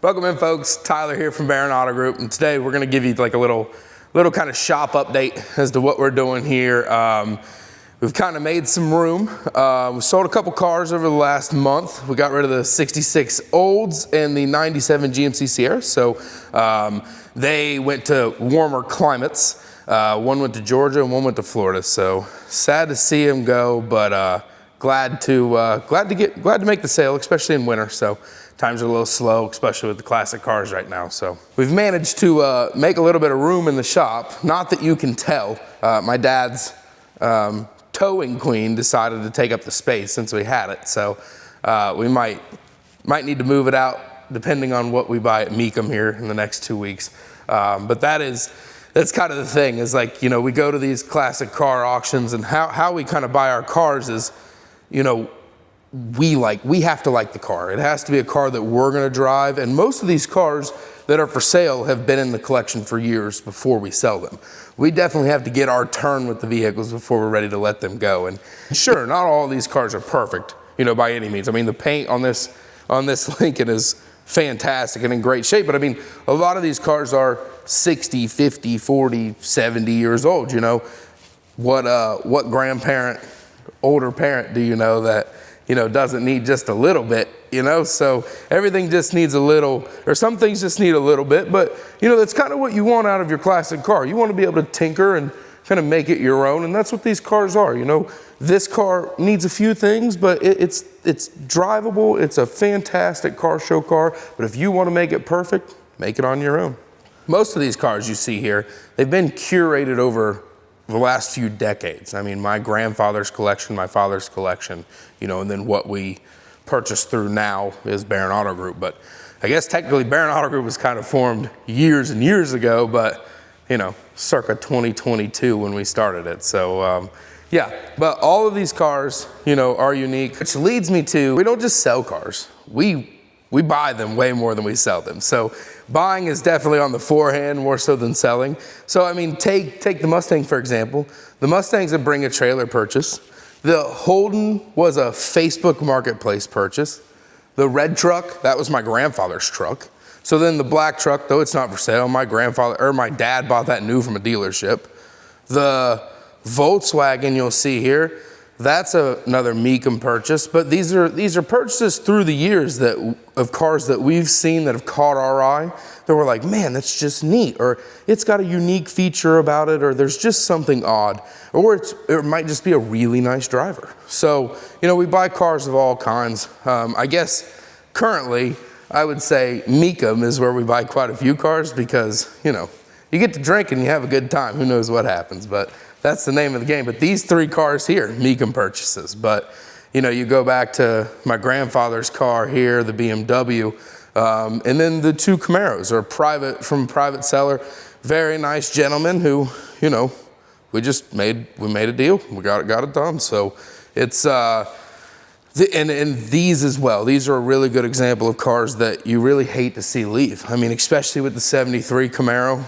Welcome in, folks. Tyler here from Barron Auto Group, and today we're going to give you like a little kind of shop update as to what we're doing here. We've kind of made some room. We sold a couple cars over the last month. We got rid of the 66 Olds and the 97 GMC Sierra, so they went to warmer climates. One went to Georgia and one went to Florida, so sad to see them go, but glad to make the sale, especially in winter. So times are a little slow, especially with the classic cars right now. So we've managed to make a little bit of room in the shop. Not that you can tell, my dad's towing queen decided to take up the space since we had it. So we might need to move it out depending on what we buy at Mecum here in the next 2 weeks. But that's kind of the thing, is like, you know, we go to these classic car auctions, and how we kind of buy our cars is, you know, we have to like the car. It has to be a car that we're gonna drive, and most of these cars that are for sale have been in the collection for years before we sell them. We definitely have to get our turn with the vehicles before we're ready to let them go. And sure, not all of these cars are perfect, you know, by any means. I mean, the paint on this Lincoln is fantastic and in great shape, but I mean, a lot of these cars are 60, 50, 40, 70 years old, you know. What grandparent, older parent do you know that, you know, doesn't need just a little bit, you know? So everything just needs a little, or some things just need a little bit, but you know, that's kind of what you want out of your classic car. You want to be able to tinker and kind of make it your own, and that's what these cars are, you know? This car needs a few things, but it's drivable. It's a fantastic car show car, but if you want to make it perfect, make it on your own. Most of these cars you see here, they've been curated over the last few decades. I mean, my grandfather's collection, my father's collection, you know, and then what we purchase through now is Barron Auto Group. But I guess technically Barron Auto Group was kind of formed years and years ago, but you know, circa 2022 when we started it. So yeah, but all of these cars, you know, are unique, which leads me to, we don't just sell cars. We buy them way more than we sell them. So buying is definitely on the forehand more so than selling. So I mean, take the Mustang for example. The Mustang's a Bring a Trailer purchase. The Holden was a Facebook Marketplace purchase. The red truck, that was my grandfather's truck. So then the black truck, though it's not for sale, my dad bought that new from a dealership. The Volkswagen you'll see here, that's another Mecum purchase, but these are purchases through the years of cars that we've seen that have caught our eye, that we're like, man, that's just neat, or it's got a unique feature about it, or there's just something odd, or it might just be a really nice driver. So, you know, we buy cars of all kinds. I guess currently, I would say Mecum is where we buy quite a few cars because, you know, you get to drink and you have a good time. Who knows what happens, but that's the name of the game. But these three cars here, Mecum purchases. But, you know, you go back to my grandfather's car here, the BMW, and then the two Camaros are from a private seller. Very nice gentleman who, you know, we made a deal. We got it done. So it's, and these as well. These are a really good example of cars that you really hate to see leave. I mean, especially with the 73 Camaro.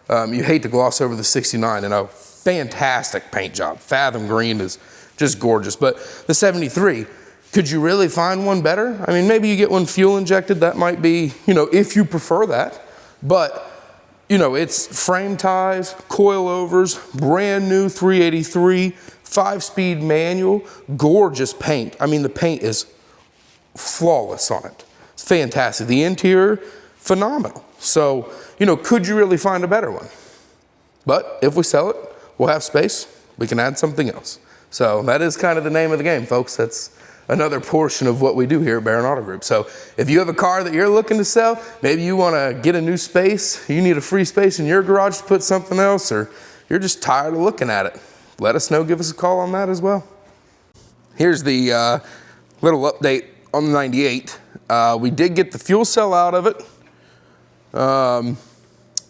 You hate to gloss over the 69, and a fantastic paint job. Fathom green is just gorgeous. But the 73, could you really find one better? I mean, maybe you get one fuel injected. That might be, you know, if you prefer that. But, you know, it's frame ties, coilovers, brand new 383, 5-speed manual, gorgeous paint. I mean, the paint is flawless on it. It's fantastic. The interior, phenomenal. So, you know, could you really find a better one? But if we sell it, we'll have space. We can add something else. So that is kind of the name of the game, folks. That's another portion of what we do here at Barron Auto Group. So if you have a car that you're looking to sell, maybe you want to get a new space, you need a free space in your garage to put something else, or you're just tired of looking at it, let us know. Give us a call on that as well. Here's the little update on the 98. We did get the fuel cell out of it.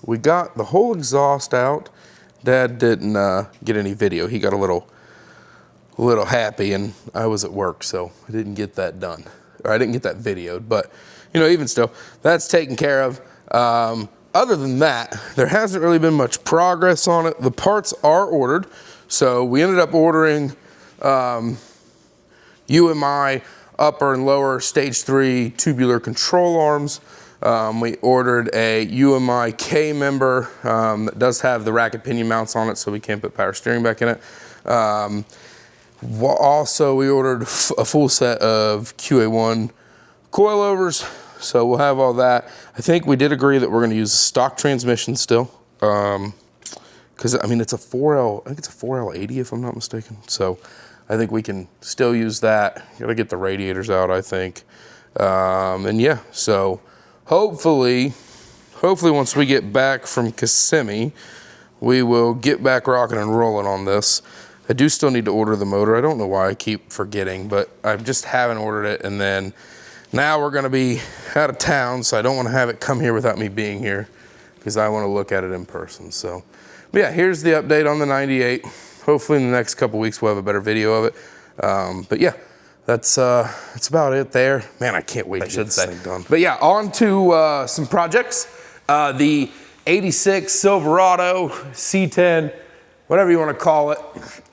We got the whole exhaust out. Dad didn't get any video. He got a little happy, and I was at work, so I didn't get that done. Or I didn't get that videoed, but you know, even still, that's taken care of. Other than that, there hasn't really been much progress on it. The parts are ordered. So we ended up ordering UMI upper and lower stage 3 tubular control arms. We ordered a UMI K member that does have the racket pinion mounts on it, so we can't put power steering back in it. Also, we ordered a full set of QA1 coilovers, so we'll have all that. I think we did agree that we're going to use a stock transmission still, because I mean it's a 4L, I think it's a 4L80 if I'm not mistaken. So I think we can still use that. Got to get the radiators out, I think, and yeah. So hopefully once we get back from Kissimmee, we will get back rocking and rolling on this. I do still need to order the motor. I don't know why I keep forgetting, but I just haven't ordered it. And then now we're gonna be out of town, so I don't wanna have it come here without me being here because I wanna look at it in person. So, but yeah, here's the update on the 98. Hopefully in the next couple weeks we'll have a better video of it. But yeah, that's about it there. Man, I can't wait to get this thing done. But yeah, on to some projects. The 86 Silverado C10, whatever you want to call it,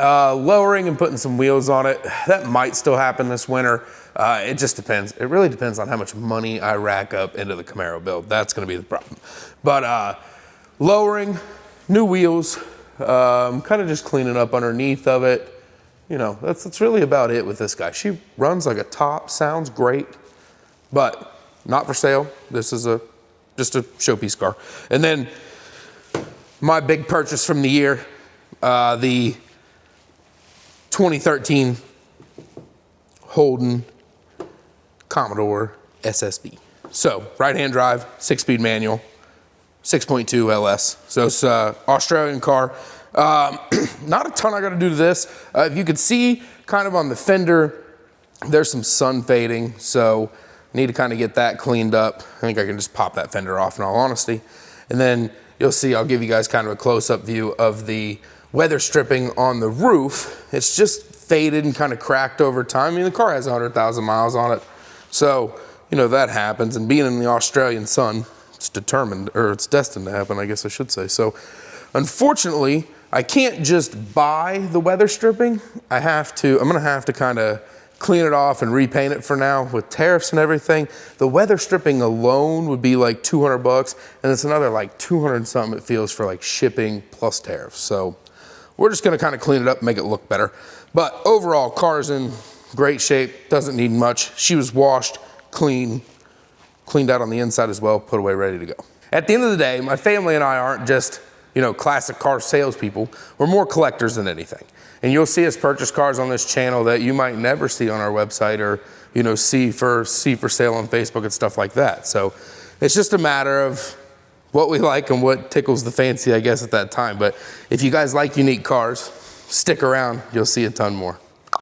lowering and putting some wheels on it. That might still happen this winter. It just depends. It really depends on how much money I rack up into the Camaro build. That's going to be the problem. But lowering, new wheels, kind of just cleaning up underneath of it. You know, that's really about it with this guy. She runs like a top, sounds great, but not for sale. This is just a showpiece car. And then my big purchase from the year, the 2013 Holden Commodore SSV. So right-hand drive, 6-speed manual, 6.2 LS. So it's an Australian car. Not a ton I got to do to this. If you could see kind of on the fender, there's some sun fading. So need to kind of get that cleaned up. I think I can just pop that fender off in all honesty. And then you'll see, I'll give you guys kind of a close-up view of the weather stripping on the roof. It's just faded and kind of cracked over time. I mean, the car has 100,000 miles on it. So, you know, that happens. And being in the Australian sun, it's determined, or it's destined to happen, I guess I should say. So, unfortunately, I can't just buy the weather stripping. I'm gonna have to kind of clean it off and repaint it for now with tariffs and everything. The weather stripping alone would be like 200 bucks, and it's another like 200 and something it feels for like shipping plus tariffs. So we're just gonna kind of clean it up, make it look better. But overall, car's in great shape, doesn't need much. She was washed, cleaned out on the inside as well, put away, ready to go. At the end of the day, my family and I aren't just, you know, classic car salespeople. We're more collectors than anything. And you'll see us purchase cars on this channel that you might never see on our website or, you know, see for sale on Facebook and stuff like that. So it's just a matter of what we like and what tickles the fancy, I guess, at that time. But if you guys like unique cars, stick around, you'll see a ton more.